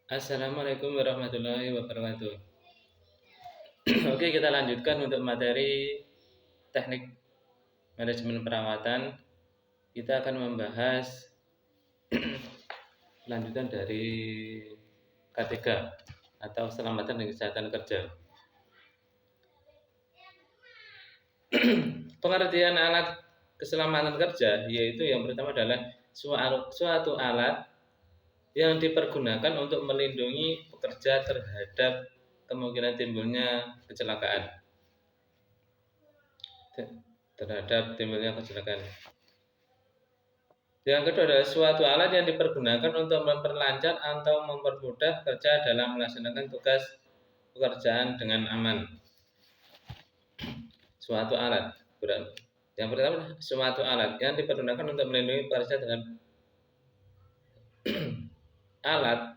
Assalamualaikum warahmatullahi wabarakatuh. Oke, kita lanjutkan untuk materi teknik manajemen perawatan. Kita akan membahas lanjutan dari K3 atau keselamatan dan kesehatan kerja. Pengertian alat keselamatan kerja yaitu yang pertama adalah suatu alat yang dipergunakan untuk melindungi pekerja terhadap kemungkinan timbulnya kecelakaan. Yang kedua adalah suatu alat yang dipergunakan untuk memperlancar atau mempermudah kerja dalam melaksanakan tugas pekerjaan dengan aman. Suatu alat. Yang pertama, suatu alat yang dipergunakan untuk melindungi pekerja dengan alat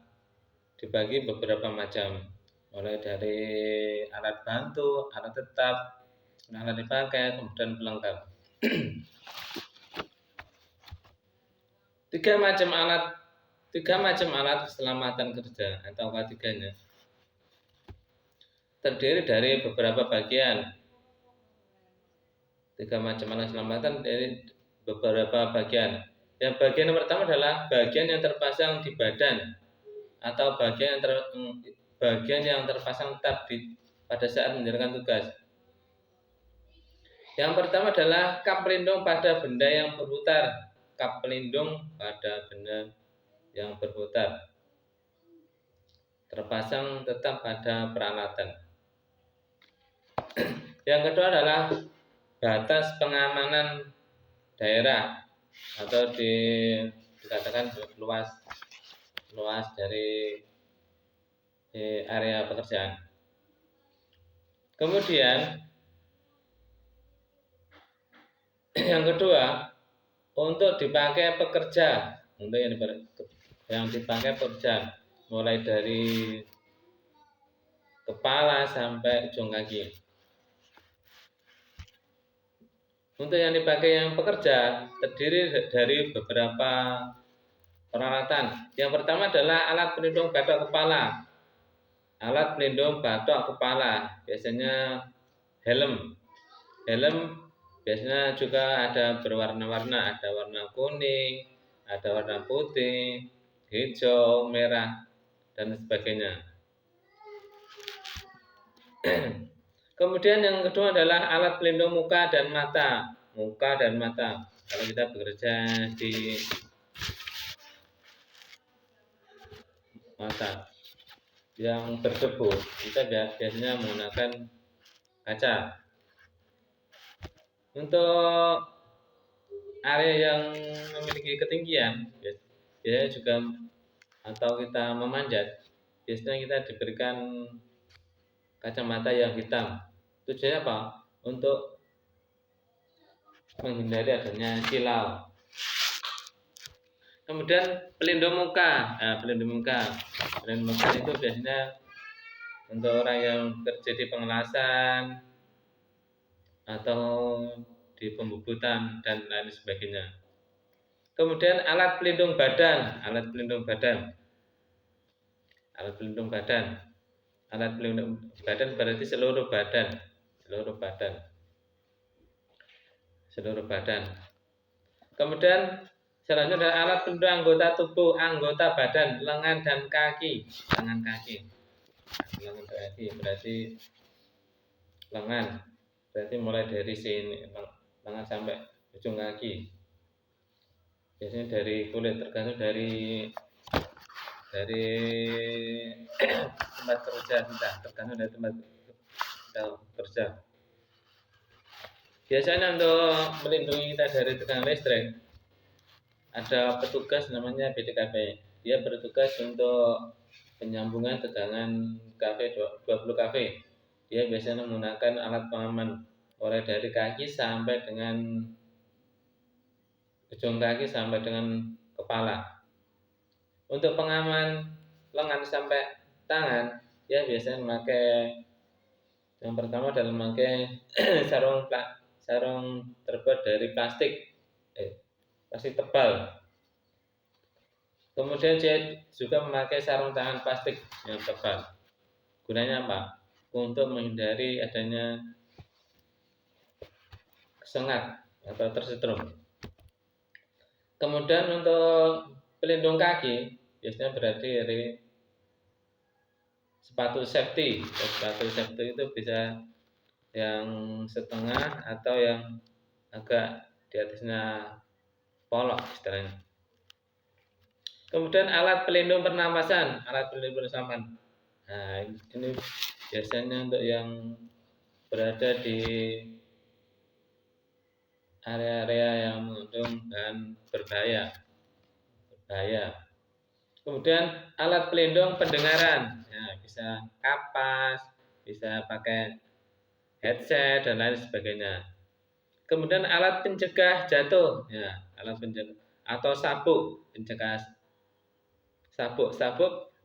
dibagi beberapa macam, mulai dari alat bantu, alat tetap, alat dipakai, kemudian pelengkap. Tiga macam alat keselamatan kerja atau ketiganya terdiri dari beberapa bagian. Tiga macam alat keselamatan dari beberapa bagian. Yang bagian yang pertama adalah bagian yang terpasang di badan atau bagian yang terpasang tetap pada saat menjalankan tugas. Yang pertama adalah kap pelindung pada benda yang berputar. Kap pelindung pada benda yang berputar terpasang tetap pada peralatan. Yang kedua adalah batas pengamanan daerah atau dikatakan luas dari area pekerjaan. Kemudian yang kedua, untuk dipakai pekerja, yang dipakai pekerja mulai dari kepala sampai ujung kaki. Untuk yang dipakai yang pekerja terdiri dari beberapa peralatan. Yang pertama adalah alat pelindung batok kepala. Alat pelindung batok kepala, biasanya helm. Helm biasanya juga ada berwarna-warna, ada warna kuning, ada warna putih, hijau, merah, dan sebagainya. Kemudian yang kedua adalah alat pelindung muka dan mata. Muka dan mata. Kalau kita bekerja di mata yang berdebu, kita biasanya menggunakan kaca. Untuk area yang memiliki ketinggian, biasanya juga atau kita memanjat, biasanya kita diberikan kacamata yang hitam. Tujuannya apa? Untuk menghindari adanya silau. Kemudian pelindung muka. Pelindung muka itu biasanya untuk orang yang kerja di pengelasan atau di pembubutan dan lain sebagainya. Kemudian alat pelindung badan. Alat pelindung badan berarti seluruh badan. Kemudian selanjutnya adalah alat pelindung anggota tubuh, anggota badan, lengan dan kaki. Lengan kaki berarti lengan, berarti mulai dari sini lengan sampai ujung kaki. Biasanya dari kulit, tergantung dari tempat kerja kita, tergantung dari tempat kerja. Biasanya untuk melindungi kita dari tegangan listrik, ada petugas namanya PDKP. Dia bertugas untuk penyambungan tegangan KV 20 kV. Dia biasanya menggunakan alat pengaman mulai dari kaki sampai dengan ujung kaki sampai dengan kepala. Untuk pengaman lengan sampai tangan, dia biasanya memakai yang pertama adalah memakai sarung terbuat dari plastik tebal. Kemudian dia juga memakai sarung tangan plastik yang tebal. Gunanya apa? Untuk menghindari adanya sengat atau tersetrum. Kemudian untuk pelindung kaki biasanya berarti dari sepatu safety. Sepatu safety itu bisa yang setengah atau yang agak di atasnya polok istilahnya. Kemudian alat pelindung pernapasan, alat pelindung pernapasan. Nah, ini biasanya untuk yang berada di area-area yang mengandung bahan berbahaya. Kemudian alat pelindung pendengaran, ya, bisa kapas, bisa pakai headset dan lain sebagainya. Kemudian alat pencegah jatuh, ya, alat pencegah atau sabuk pencegah sabuk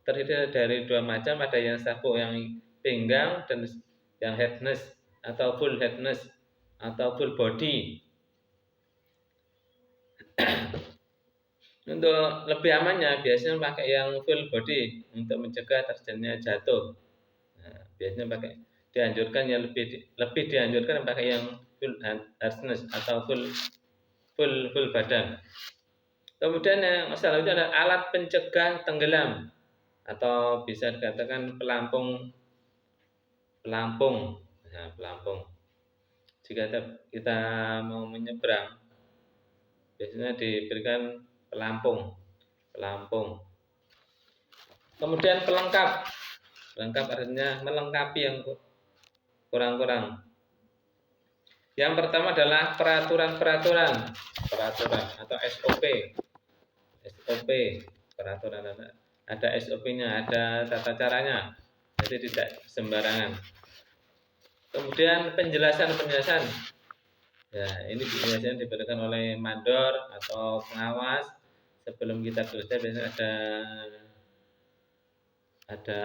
terdiri dari dua macam, ada yang sabuk yang pinggang dan yang headness atau full headness atau full body. Untuk lebih amannya biasanya pakai yang full body untuk mencegah terjadinya jatuh. Nah, biasanya pakai dianjurkan yang lebih dianjurkan pakai yang full harness atau full badan. Kemudian yang selanjutnya adalah alat pencegah tenggelam atau bisa dikatakan pelampung. Nah, pelampung. Jika kita mau menyeberang, biasanya diberikan pelampung. Kemudian pelengkap. Pelengkap artinya melengkapi yang kurang-kurang. Yang pertama adalah peraturan atau SOP. Peraturan ada SOP-nya, ada tata caranya. Jadi tidak sembarangan. Kemudian penjelasan. Ya, ini biasanya diberikan oleh mandor atau pengawas sebelum kita bekerja. Biasanya ada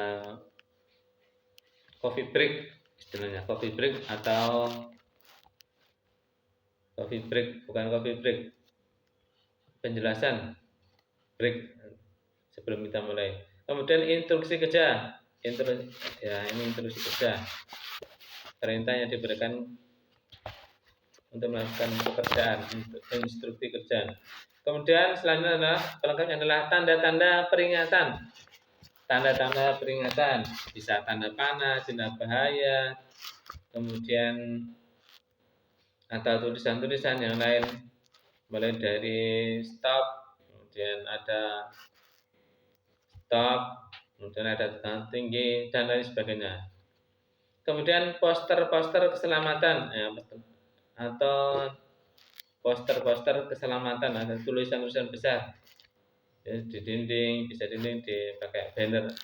coffee break, istilahnya coffee break atau penjelasan break sebelum kita mulai. Kemudian instruksi kerja. Instruksi kerja. Perintah yang diberikan untuk melakukan pekerjaan, instruksi kerja. Kemudian selanjutnya adalah pelengkapnya adalah tanda-tanda peringatan. Tanda-tanda peringatan bisa tanda panah, tanda bahaya, kemudian atau tulisan-tulisan yang lain, mulai dari stop, kemudian ada stop, kemudian ada tekan tinggi dan lain sebagainya. Kemudian poster-poster keselamatan, ya, atau poster-poster keselamatan, ada tulisan-tulisan besar, ya, di dinding, bisa dinding dipakai banner.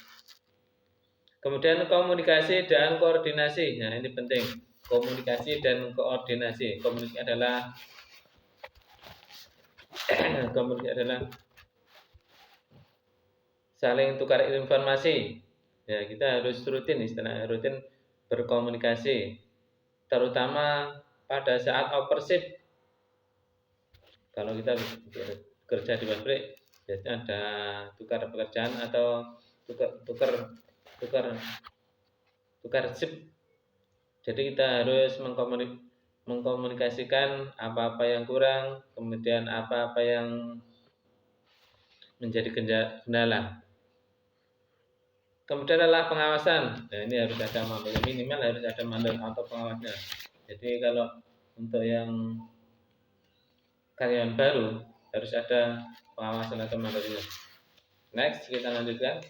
Kemudian komunikasi dan koordinasi, nah ini penting, komunikasi dan koordinasi. Komunikasi adalah saling tukar informasi. Ya, kita harus rutin berkomunikasi, terutama pada saat opershift. Kalau kita kerja di pabrik, biasanya ada tukar pekerjaan atau tukar shift. Jadi kita harus mengkomunikasikan apa-apa yang kurang, kemudian apa-apa yang menjadi kendala. Kemudian adalah pengawasan. Nah, ini harus ada mandor, minimal harus ada mandor atau pengawasnya. Jadi kalau untuk yang karyawan baru harus ada pengawasan atau mandornya. Next, kita lanjutkan.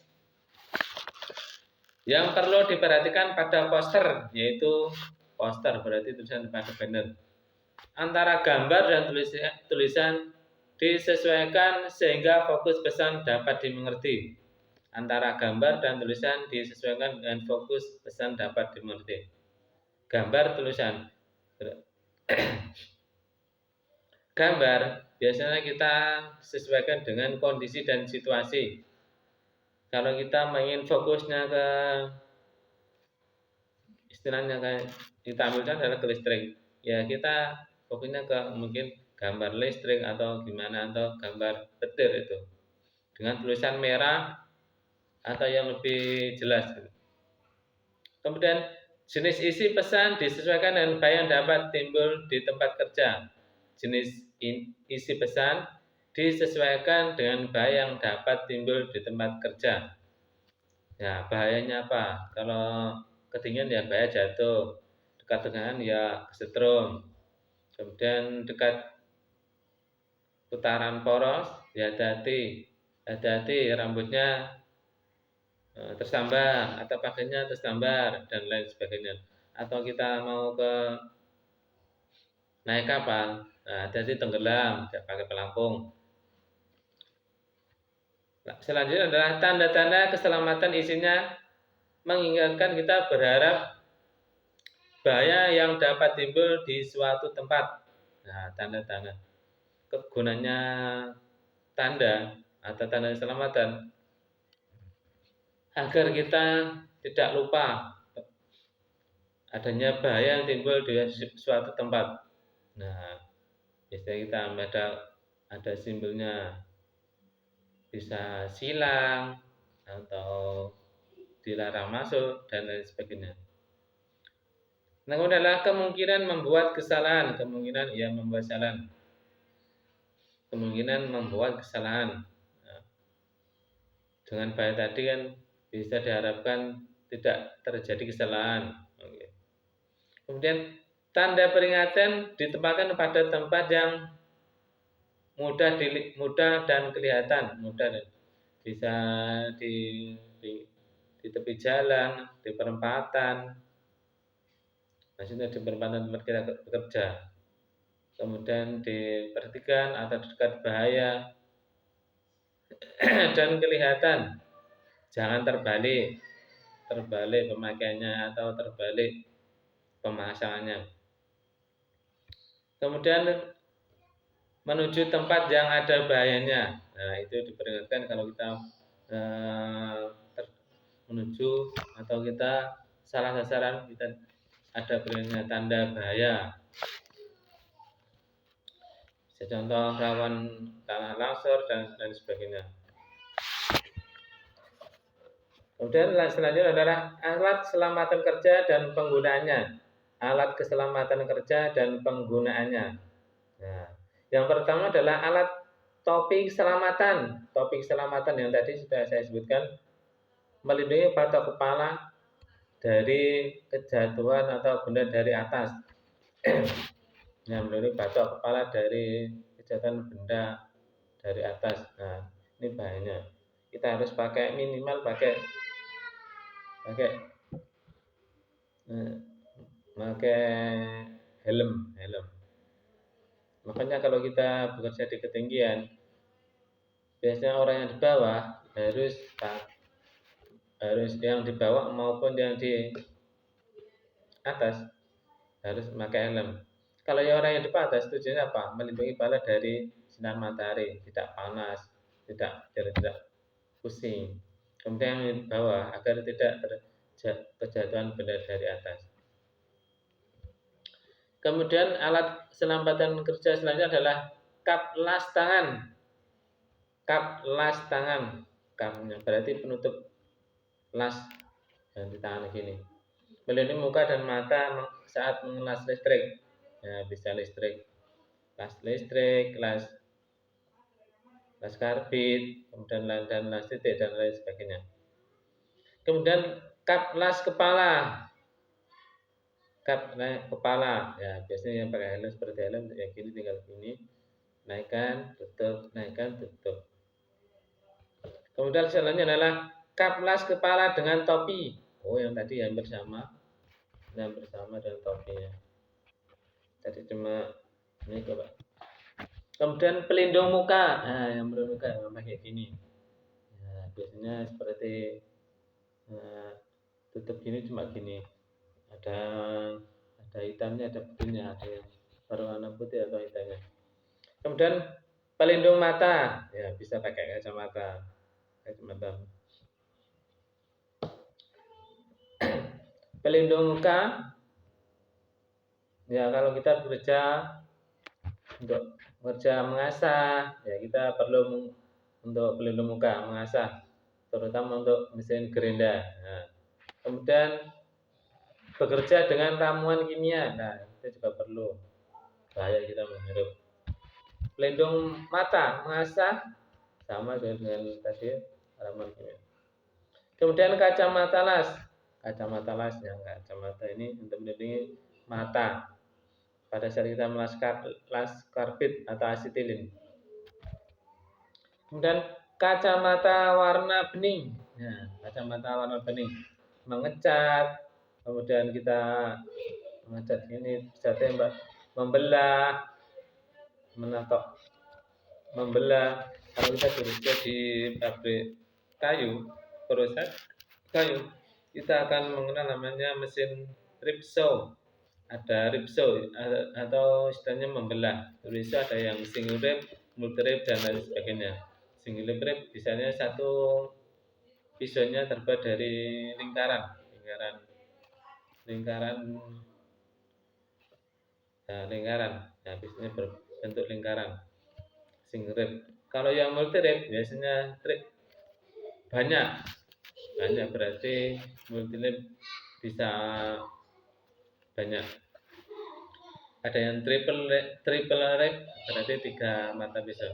Yang perlu diperhatikan pada poster, yaitu poster berarti tulisan pada banner. Antara gambar dan tulisan disesuaikan sehingga fokus pesan dapat dimengerti. Antara gambar dan tulisan disesuaikan dengan fokus pesan dapat dimengerti. Gambar, tulisan. Gambar biasanya kita sesuaikan dengan kondisi dan situasi. Kalau kita ingin fokusnya ke istilahnya kayak kita ambilkan adalah ke listrik, ya kita fokusnya ke mungkin gambar listrik atau gimana, atau gambar petir itu. dengan tulisan merah atau yang lebih jelas. Kemudian jenis isi pesan disesuaikan dengan bahaya yang dapat timbul di tempat kerja. Jenis isi pesan disesuaikan dengan bahaya yang dapat timbul di tempat kerja. Ya, bahayanya apa? Kalau ketinggian ya bahaya jatuh, dekat dengan ya kesetrum. Kemudian dekat putaran poros, ya hati-hati rambutnya tersambar atau pakainya tersambar dan lain sebagainya. Atau kita mau ke naik kapal, nah, hati-hati tenggelam, tidak pakai pelampung. Nah, selanjutnya adalah tanda-tanda keselamatan, isinya mengingatkan kita berharap bahaya yang dapat timbul di suatu tempat. Nah, tanda-tanda kegunaannya tanda atau tanda keselamatan agar kita tidak lupa adanya bahaya yang timbul di suatu tempat. Nah, biasanya kita ada simbolnya, bisa silang atau dilarang masuk dan lain sebagainya. Nah, kemudian adalah kemungkinan membuat kesalahan, kemungkinan membuat kesalahan. Nah, dengan bahaya tadi kan bisa diharapkan tidak terjadi kesalahan. Oke. Kemudian tanda peringatan ditempatkan pada tempat yang mudah dan kelihatan, bisa di tepi jalan, di perempatan, maksudnya di perempatan tempat kita bekerja, kemudian di pertigaan atau di dekat bahaya dan kelihatan, jangan terbalik pemakaiannya atau terbalik pemasangannya. Kemudian menuju tempat yang ada bahayanya. Nah, itu diperingatkan kalau kita menuju atau kita salah sasaran, kita ada peringatan tanda bahaya. Contoh rawan tanah longsor dan sebagainya. Kemudian selanjutnya adalah alat keselamatan kerja dan penggunaannya. Alat keselamatan kerja dan penggunaannya. Nah, yang pertama adalah alat topi keselamatan. Topi keselamatan yang tadi sudah saya sebutkan, melindungi batok kepala dari kejatuhan atau benda dari atas. Yang melindungi batok kepala dari kejatuhan benda dari atas. Nah, ini bahayanya. Kita harus minimal pakai helm. Makanya kalau kita bekerja di ketinggian, biasanya orang yang di bawah harus yang di bawah maupun yang di atas harus memakai helm. Kalau yang orang yang di atas tujuannya apa? Melindungi kepala dari sinar matahari, tidak panas, tidak pusing. Kemudian yang di bawah agar tidak kejatuhan benda dari atas. Kemudian alat keselamatan kerja selanjutnya adalah kap las tangan. Kap las tangan, kapnya berarti penutup las yang di tangan gini. Melindungi muka dan mata saat mengelas listrik. Ya, bisa listrik, las listrik, las karbit, kemudian las titik dan lain sebagainya. Kemudian kap las kepala. Kap kepala, ya biasanya yang pakai helm seperti helm ya gini, tinggal gini, naikkan, tutup, naikkan, tutup. Kemudian selanjutnya adalah kap las kepala dengan topi. Oh, yang tadi hampir sama dengan topinya. Tadi cuma ini coba. Kemudian pelindung muka. Nah, yang pelindung muka yang pakai gini. Nah, biasanya seperti tutup gini, cuma gini. Ada hitamnya, ada putihnya, ada yang berwarna putih atau hitamnya. Kemudian pelindung mata, ya bisa pakai kacamata. Pelindung muka, ya kalau kita bekerja untuk mengasah, ya kita perlu untuk pelindung muka, mengasah, terutama untuk mesin gerinda. Nah, kemudian bekerja dengan ramuan kimia, nah itu juga perlu, bahaya kita menghirup. Pelindung mata, mengasah, sama dengan tadi ramuan kimia. Kemudian kacamata las, kacamata ini untuk melindungi mata pada saat kita las karbit atau asetilin. Kemudian kacamata warna bening, nah, kacamata warna bening mengecat, kemudian kita mengecat ini bisa tembak, membelah, menatok, membelah. Kalau kita bekerja di pabrik kayu, proses kayu, kita akan mengenal namanya mesin ripsaw. Ada ripsaw atau istilahnya membelah. Ripsaw ada yang single rip, multi rip, dan lain sebagainya. Single rip biasanya satu pisaunya terbuat dari lingkaran. Nah, biasanya berbentuk lingkaran. Single rip. Kalau yang multi rip biasanya trip banyak berarti multi rip bisa banyak. Ada yang triple rip berarti 3 mata pisau.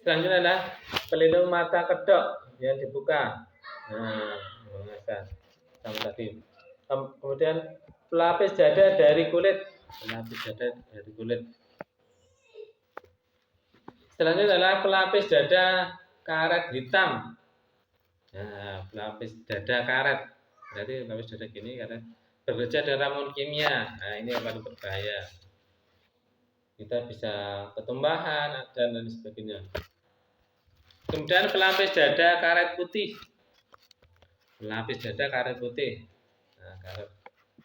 Selanjutnya adalah pelindung mata kedok yang dibuka. Nah, mengasah sama tadi. Kemudian pelapis dada dari kulit. Selanjutnya adalah pelapis dada karet hitam. Nah, pelapis dada karet. Berarti pelapis dada gini karena bekerja dengan ramuan kimia. Nah, ini yang paling berbahaya. Kita bisa ketumbahan dan lain sebagainya. Kemudian pelapis dada karet putih. Nah, karet.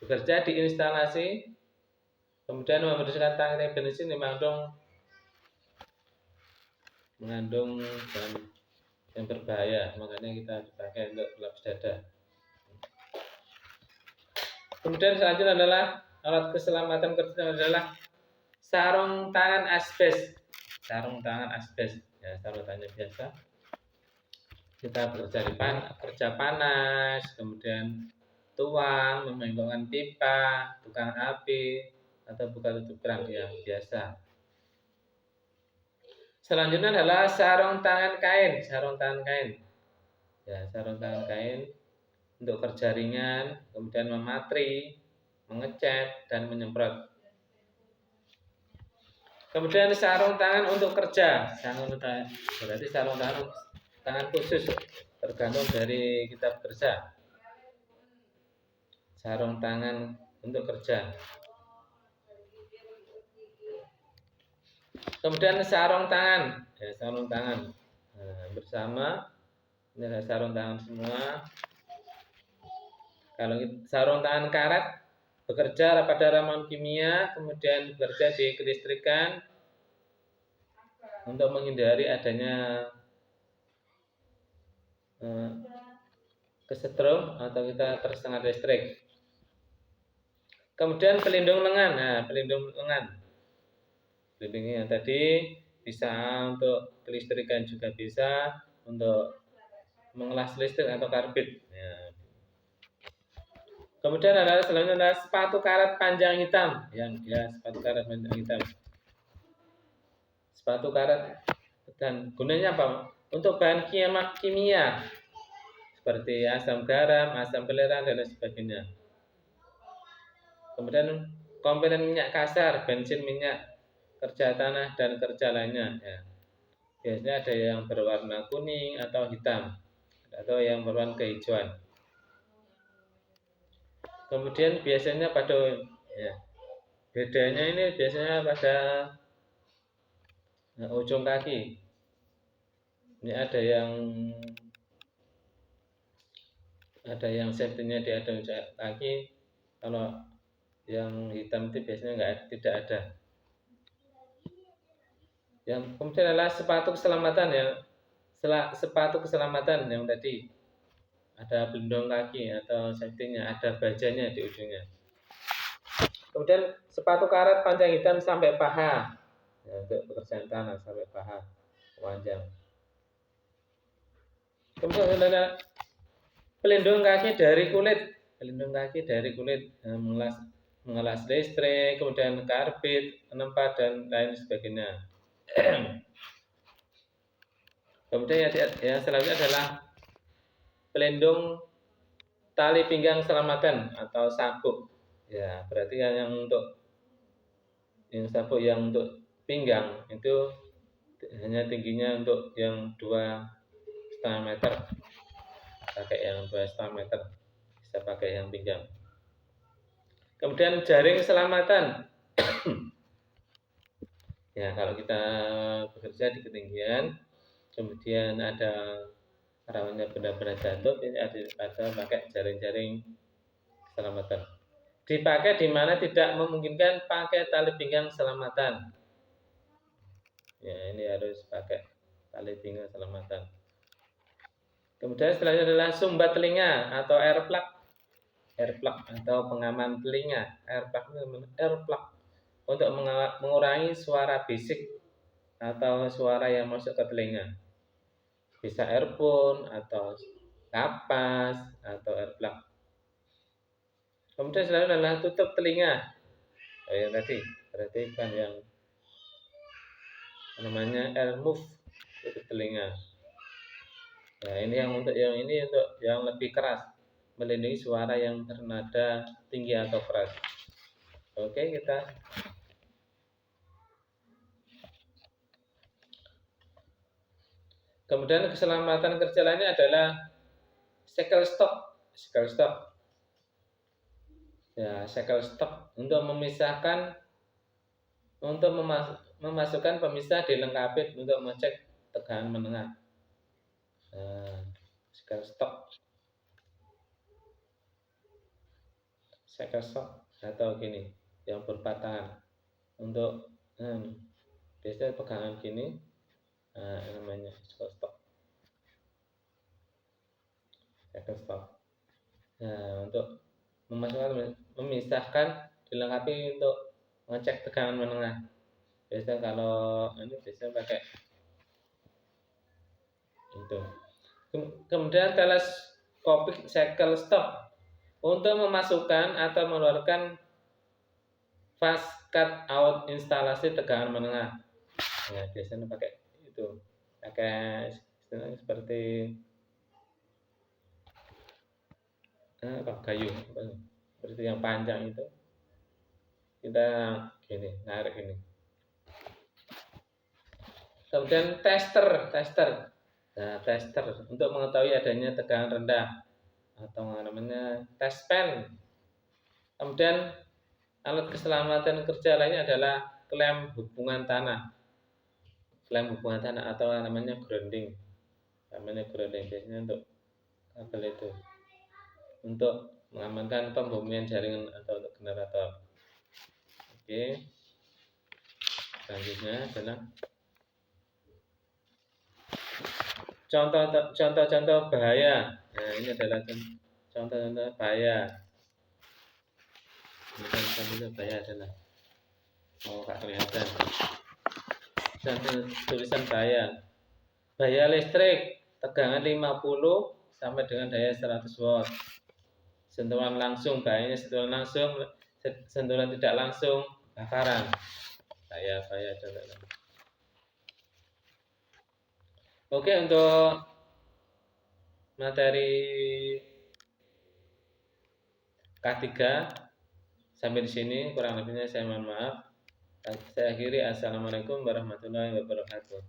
Bekerja di instalasi, kemudian membersihkan tangki bensin mengandung bahan yang berbahaya, makanya kita dipakai untuk pelapis dada. Kemudian selanjutnya adalah alat keselamatan kerja adalah sarung tangan asbes. Ya, sarung tangannya biasa. Kita bekerja di kerja panas, kemudian tuang, membengkokkan pipa, tukang api, atau buka tutup keran yang biasa. Selanjutnya adalah sarung tangan kain. Ya, sarung tangan kain untuk kerja ringan, kemudian mematri, mengecat, dan menyemprot. Kemudian sarung tangan untuk kerja. Berarti sarung tangan khusus, tergantung dari kita bekerja. Sarung tangan untuk kerja. Kemudian sarung tangan. Nah, bersama ini adalah sarung tangan semua. Kalau sarung tangan karet bekerja pada ramuan kimia, kemudian bekerja di kelistrikan untuk menghindari adanya kesetrum atau kita tersengat listrik. Kemudian pelindung lengan. Nah, pelindung lengan. Pelindungnya yang tadi bisa untuk kelistrikan, juga bisa untuk mengelas listrik atau karbit. Ya. Kemudian selanjutnya adalah sepatu karet panjang hitam. Sepatu karet panjang hitam. Sepatu karet, dan gunanya apa? Untuk bahan kimia seperti asam garam, asam belerang, dan lain sebagainya. Kemudian komponen minyak kasar, bensin, minyak, kerja tanah, dan kerja lainnya. Ya. Biasanya ada yang berwarna kuning atau hitam, atau yang berwarna kehijauan. Kemudian biasanya bedanya ini biasanya pada ujung kaki. Ini ada yang safety-nya di ujung kaki. Kalau yang hitam itu biasanya tidak ada. Yang kemudian adalah sepatu keselamatan sepatu keselamatan yang tadi ada pelindung kaki atau safety-nya, ada bajanya di ujungnya. Kemudian sepatu karet panjang hitam sampai paha, untuk pekerjaan tanah sampai paha. panjang. Kemudian ada pelindung kaki dari kulit, mengelas listrik, kemudian karbit, penempat dan lain sebagainya. Kemudian yang selanjutnya adalah pelindung tali pinggang selamatan atau sabuk. Ya, berarti yang untuk sabuk yang untuk pinggang itu hanya tingginya untuk yang 2,5 meter, pakai yang 2,5 meter, bisa pakai yang pinggang. Kemudian jaring selamatan. Ya, kalau kita bekerja di ketinggian, kemudian ada rawannya benda-benda jatuh, ini ada pakai jaring-jaring selamatan. Dipakai di mana tidak memungkinkan pakai tali pinggang selamatan. Ya, ini harus pakai tali pinggang selamatan. Kemudian setelahnya adalah sumbat telinga atau airplug atau pengaman telinga. Airplug untuk mengurangi suara bisik atau suara yang masuk ke telinga. Bisa earphone atau kapas atau airplug. Kemudian selanjutnya adalah tutup telinga. Oh yang tadi, berarti kan yang namanya earmuff, tutup telinga. Nah, ini untuk yang lebih keras, melindungi suara yang bernada tinggi atau keras. Oke, kita kemudian keselamatan kerja lainnya adalah shackle stop. Ya, shackle stop untuk memasukkan pemisah dilengkapi untuk mengecek tegangan menengah. Nah, shackle stop atau gini yang berpatangan untuk biasanya pegangan gini, namanya shackle stop. Nah, untuk memisahkan dilengkapi untuk mengecek tegangan menengah. Biasanya kalau ini biasanya pakai itu. Kemudian teleskopik shackle stop untuk memasukkan atau mengeluarkan fast cut out instalasi tegangan menengah. Ya, biasanya pakai itu, pakai seperti kayu seperti yang panjang itu, kita gini narik ini. Kemudian tester. Nah, tester untuk mengetahui adanya tegangan rendah atau namanya test pen. Kemudian alat keselamatan kerja lainnya adalah klem hubungan tanah atau namanya grounding. Biasanya untuk kabel itu untuk mengamankan pembumian jaringan atau untuk generator. Oke. Selanjutnya adalah contoh-contoh bahaya. Nah, ini adalah contoh-contoh bahaya. Ini contoh bahaya adalah nggak kelihatan. Tulisan bahaya. Bahaya listrik, tegangan 50 sampai dengan daya 100 watt. Sentuhan langsung, bahayanya sentuhan tidak langsung, kebakaran. Bahaya contohnya. Oke, untuk materi K3 sampai di sini, kurang lebihnya saya mohon maaf. Saya akhiri. Assalamualaikum warahmatullahi wabarakatuh.